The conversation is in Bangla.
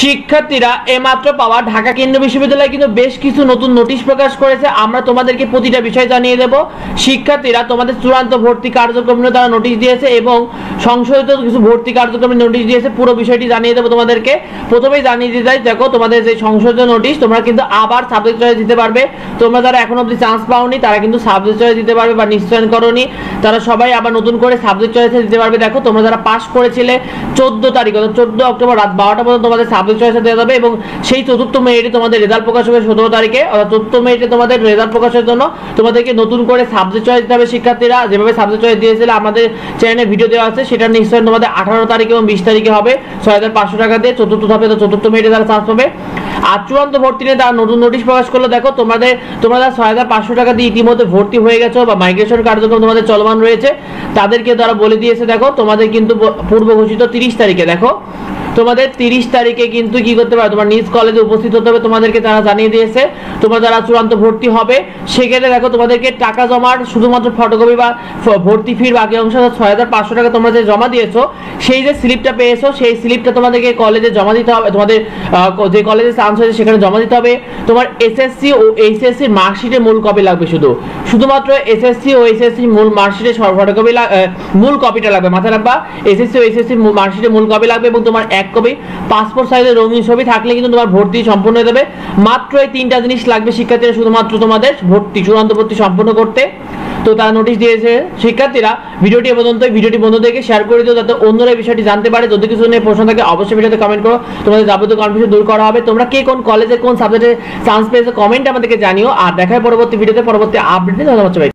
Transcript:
শিক্ষার্থীরা এইমাত্র পাওয়া ঢাকা কেন্দ্রীয় বিশ্ববিদ্যালয় কিন্তু বেশ কিছু নতুন নোটিশ প্রকাশ করেছে। আমরা তোমাদেরকে প্রতিটা বিষয় জানিয়ে দেব। শিক্ষার্থীরা তোমাদের চূড়ান্ত ভর্তি কার্যক্রম নিয়ে তারা নোটিশ দিয়েছে এবং সংশোধিত কিছু ভর্তি কার্যক্রমের নোটিশ দিয়েছে। পুরো বিষয়টি জানিয়ে দেবো তোমাদেরকে। প্রথমেই জানিয়ে দিতে চাই, দেখো তোমাদের যে সংশোধিত নোটিশ, তোমরা কিন্তু আবার সাবজেক্ট চয়েস দিতে পারবে। তোমরা যারা এখন অবধি চান্স পাওনি তারা কিন্তু সাবজেক্ট চয়েস দিতে পারবে বা নিশ্চয়ন করনি, তারা সবাই আবার নতুন করে সাবজেক্ট চয়েসে দিতে পারবে। দেখো তোমরা যারা পাস করেছিলে 14 তারিখ অর্থাৎ 14 অক্টোবর রাত 12টা পর্যন্ত তোমাদের সাবজেক্ট চয়েসে দেওয়া যাবে এবং সেই 4 মেরিটে তোমাদের রেজাল্ট প্রকাশ হবে 17 তারিখে, অর্থাৎ 4 মেরিটে তোমাদের রেজাল্ট প্রকাশের জন্য তোমাদেরকে নতুন করে সাবজেক্ট চয়েস দিতে হবে। শিক্ষার্থীরা যেভাবে সাবজেক্ট চয়েস দিয়েছিল আমাদের চ্যানেলে ভিডিও দেওয়া আছে, সেটা নিশ্চয় তোমাদের 18 তারিখ এবং 20 তারিখে হবে 6500 টাকা দিয়ে। চতুর্থ ধাপে 4 মেরিটে তারা চান্স পাবে। আর চূড়ান্ত ভর্তি নিয়ে তারা নতুন নোটিশ প্রকাশ করলো। দেখো তোমরা 6500 টাকা দিয়ে ইতিমধ্যে ভর্তি হয়ে গেছো বা মাইগ্রেশন কার্যক্রম তোমাদের চলমান রয়েছে, তাদেরকে তারা বলে দিয়েছে দেখো তোমাদের কিন্তু পূর্ব ঘোষিত 30 তারিখে, দেখো তোমাদের 30 তারিখে কিন্তু কি করতে পারো, তোমার নিজ কলেজে উপস্থিত হতে হবে, তোমাদেরকে তারা জানিয়ে দিয়েছে। তোমরা যারা চূড়ান্ত ভর্তি হবে সেক্ষেত্রে দেখো তোমাদেরকে টাকা জমার শুধুমাত্র ফটোকপি বা ভর্তি ফির বাকি অংশ 6500 টাকা তোমরা যে জমা দিয়েছো, সেই যে স্লিপটা পেয়েছো সেই স্লিপটা তোমাদেরকে কলেজে জমা দিতে হবে। তোমাদের যে কলেজে চান্স হয়েছে সেখানে জমা দিতে হবে। তোমার এসএসসি ও এইচএসসির মার্কশিটের মূল কপি লাগবে, শুধুমাত্র এসএসসি ও এইচএসসি মূল মার্কশিটের ফটোকপি মূল কপিটা লাগবে, মাথায় রাখবা। এসএসসি ও এইচএসসি মার্কশিটের মূল কপি লাগবে এবং তোমার এক কপি পাসপোর্ট সাইজের রঙিন ছবি থাকলে কিন্তু তোমার ভর্তি সম্পূর্ণ হয়ে যাবে। মাত্র এই 3টা জিনিস লাগবে শিক্ষার্থীরা শুধুমাত্র তোমাদের ভর্তি চূড়ান্ত ভর্তি সম্পূর্ণ করতে। তো তারা নোটিশ দিয়েছে। শিক্ষার্থীরা ভিডিওটি ভিডিওটি বন্ধুদেরকে শেয়ার করে দিও যাতে অন্যরা এই বিষয়টি জানতে পারে। যদি কিছু নিয়ে প্রশ্ন থাকে অবশ্যই ভিডিওতে কমেন্ট করো, তোমাদের যাবতীয় কনফিউশন দূর করা হবে। তোমরা কে কোন কলেজে কোন সাবজেক্টে চান্স পেয়েছো কমেন্ট আমাদেরকে জানিও। আর দেখায় পরবর্তী ভিডিওতে পরবর্তী আপডেটে। ধন্যবাদ সবাই।